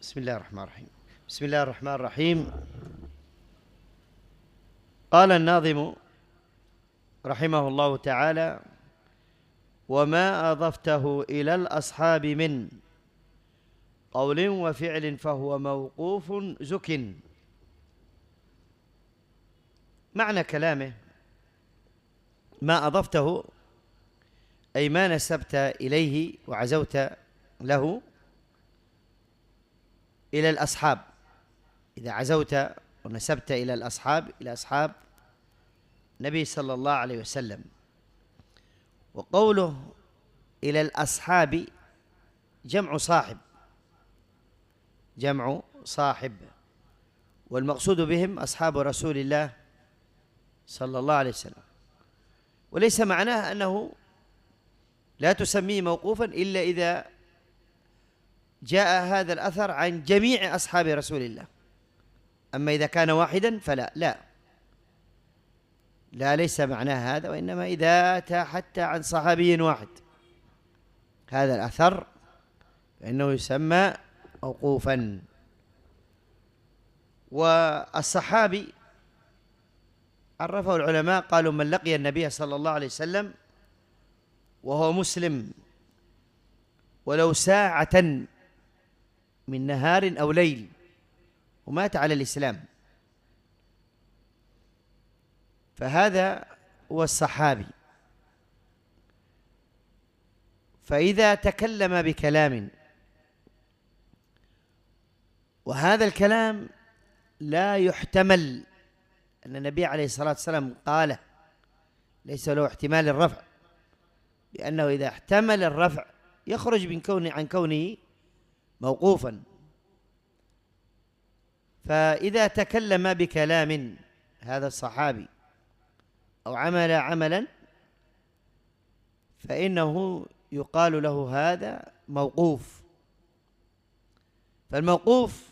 بسم الله الرحمن الرحيم. بسم الله الرحمن الرحيم. قال الناظم رحمه الله تعالى: وما أضفته إلى الأصحاب من قول وفعل فهو موقوف زك. معنى كلامه: ما أضفته أي ما نسبت إليه وعزوت له إلى الأصحاب. إذا عزوت ونسبت إلى الأصحاب، إلى أصحاب النبي صلى الله عليه وسلم. وقوله إلى الأصحاب جمع صاحب، جمع صاحب، والمقصود بهم أصحاب رسول الله صلى الله عليه وسلم. وليس معناه أنه لا تسميه موقوفا إلا إذا جاء هذا الأثر عن جميع أصحاب رسول الله. أما إذا كان واحدا فلا، ليس معناه هذا، وإنما إذا أتى حتى عن صحابي واحد هذا الأثر فإنه يسمى موقوفا. والصحابي عرفه العلماء، قالوا: من لقي النبي صلى الله عليه وسلم وهو مسلم ولو ساعة من نهار أو ليل ومات على الإسلام، فهذا هو الصحابي. فإذا تكلم بكلام وهذا الكلام لا يحتمل أن النبي عليه الصلاة والسلام قاله، ليس له احتمال الرفع، لأنه إذا احتمل الرفع يخرج عن كونه موقوفا. فإذا تكلم بكلام هذا الصحابي أو عمل عملا فإنه يقال له هذا موقوف. فالموقوف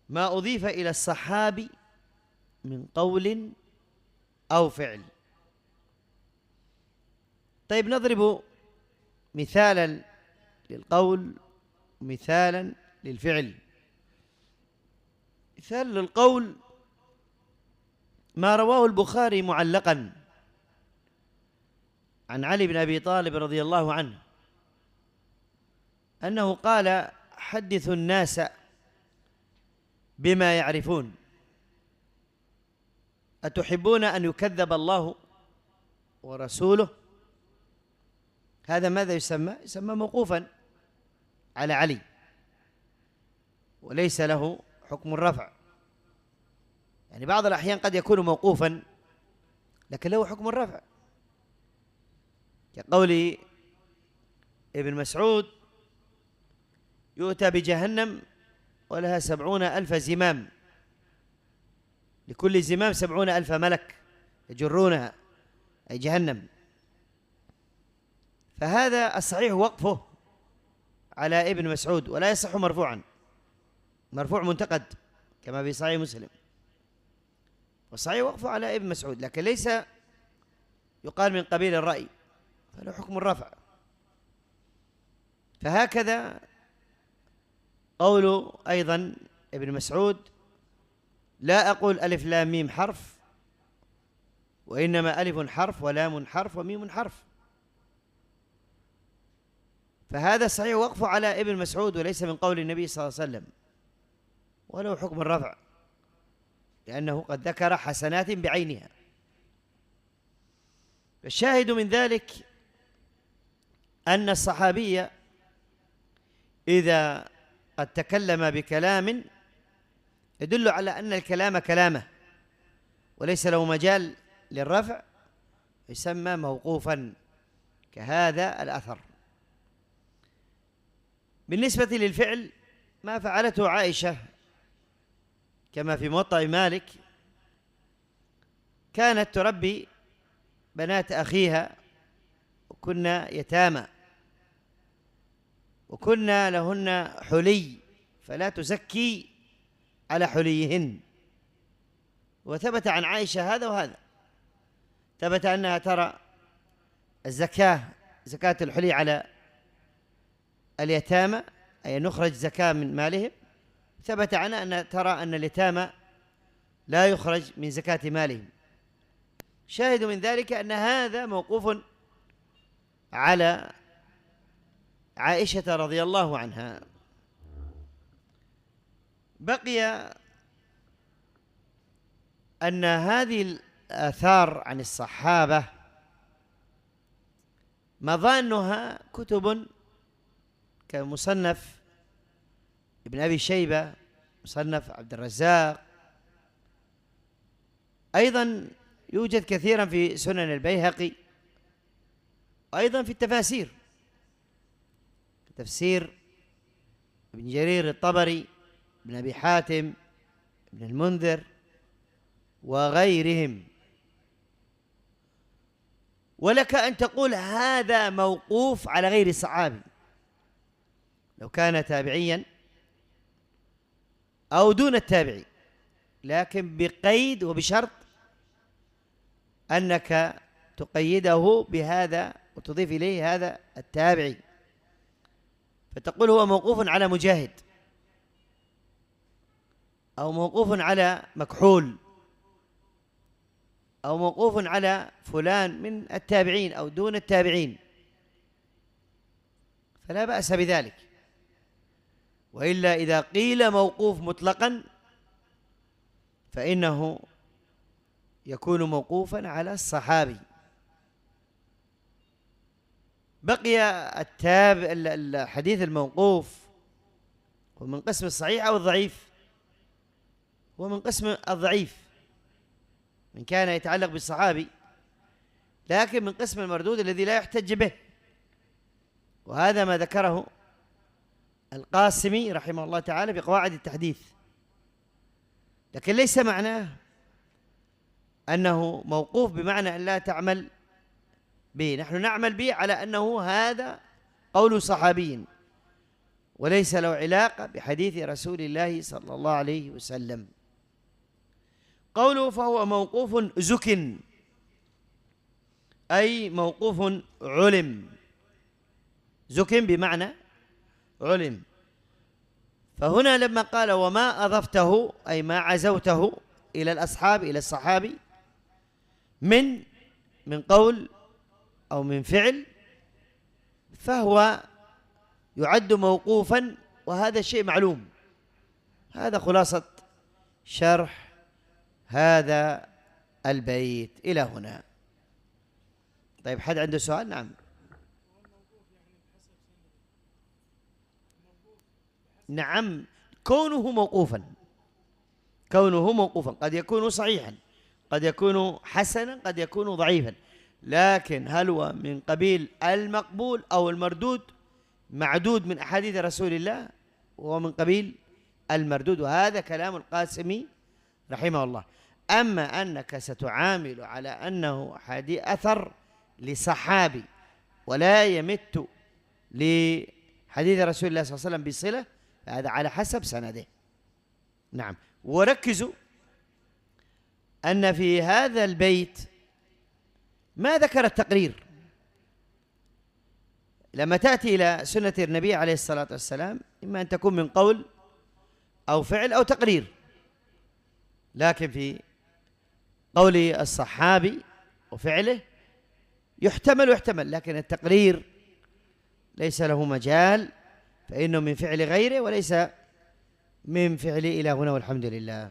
ما أضيف إلى الصحابي من قول أو فعل. طيب، نضرب مثالا للقول ومثالا للفعل. مثال للقول ما رواه البخاري معلقا عن علي بن أبي طالب رضي الله عنه أنه قال: حدثوا الناس بما يعرفون، أتحبون أن يكذب الله ورسوله؟ هذا ماذا يسمى؟ يسمى موقوفا على علي، وليس له حكم الرفع. يعني بعض الأحيان قد يكون موقوفا لكن له حكم الرفع، كقول ابن مسعود: يؤتى بجهنم ولها 70,000 زمام، لكل زمام 70,000 ملك يجرونها، أي جهنم. فهذا الصحيح وقفه على ابن مسعود، ولا يصح مرفوعا، مرفوع منتقد كما في صحيح مسلم، والصحيح وقفه على ابن مسعود، لكن ليس يقال من قبيل الرأي، فله حكم الرفع. فهكذا قول أيضا ابن مسعود: لا أقول ألف لام ميم حرف، وإنما ألف حرف ولام حرف وميم حرف. فهذا صحيح وقفه على ابن مسعود وليس من قول النبي صلى الله عليه وسلم، وله حكم الرفع، لأنه قد ذكر حسنات بعينها. الشاهد من ذلك أن الصحابي إذا قد تكلم بكلام يدل على أن الكلام كلامه وليس له مجال للرفع يسمى موقوفا، كهذا الأثر. بالنسبة للفعل، ما فعلته عائشة كما في موطأ مالك، كانت تربي بنات أخيها وكنا يتامى، وكنا لهن حلي فلا تزكي على حليهن. وثبت عن عائشة هذا وهذا، ثبت أنها ترى الزكاة، زكاة الحلي على اليتامى أي نخرج زكاة من مالهم. ثبت عنا أن ترى أن اليتامى لا يخرج من زكاة مالهم. شاهد من ذلك أن هذا موقوف على عائشة رضي الله عنها. بقي أن هذه الآثار عن الصحابة مظانها كتب كمصنف ابن أبي شيبة، مصنف عبد الرزاق، أيضا يوجد كثيرا في سنن البيهقي، أيضا في التفاسير، تفسير ابن جرير الطبري، ابن أبي حاتم، ابن المنذر وغيرهم. ولك أن تقول هذا موقوف على غير الصحابي لو كان تابعيا أو دون التابعي، لكن بقيد وبشرط أنك تقيده بهذا وتضيف إليه هذا التابعي، فتقول هو موقوف على مجاهد أو موقوف على مكحول أو موقوف على فلان من التابعين أو دون التابعين، فلا بأس بذلك. وإلا إذا قيل موقوف مطلقا فإنه يكون موقوفا على الصحابي. بقي الحديث الموقوف هو من قسم الصحيح أو الضعيف، هو من قسم الضعيف من كان يتعلق بالصحابي، لكن من قسم المردود الذي لا يحتج به، وهذا ما ذكره القاسمي رحمه الله تعالى بقواعد التحديث. لكن ليس معناه أنه موقوف بمعنى أن لا تعمل به، نحن نعمل به على أنه هذا قول صحابي وليس له علاقة بحديث رسول الله صلى الله عليه وسلم. قوله فهو موقوف زك، أي موقوف علم، زك بمعنى علم. فهنا لما قال وما أضفته أي ما عزوته إلى الأصحاب إلى الصحابي من قول أو من فعل، فهو يعد موقوفا، وهذا الشيء معلوم. هذا خلاصة شرح هذا البيت إلى هنا. طيب، حد عنده سؤال؟ نعم. نعم، كونه موقوفا قد يكون صحيحا، قد يكون حسنا، قد يكون ضعيفا، لكن هل هو من قبيل المقبول أو المردود؟ معدود من أحاديث رسول الله، وهو من قبيل المردود، وهذا كلام القاسمي رحمه الله. أما أنك ستعامل على أنه أثر لصحابي ولا يمت لحديث رسول الله صلى الله عليه وسلم بصلة، هذا على حسب سنده. نعم. وركزوا أن في هذا البيت ما ذكر التقرير. لما تأتي إلى سنة النبي عليه الصلاة والسلام إما أن تكون من قول أو فعل أو تقرير، لكن في قول الصحابي وفعله يحتمل، لكن التقرير ليس له مجال، فإنه من فعل غيره وليس من فعل إلى هنا، والحمد لله.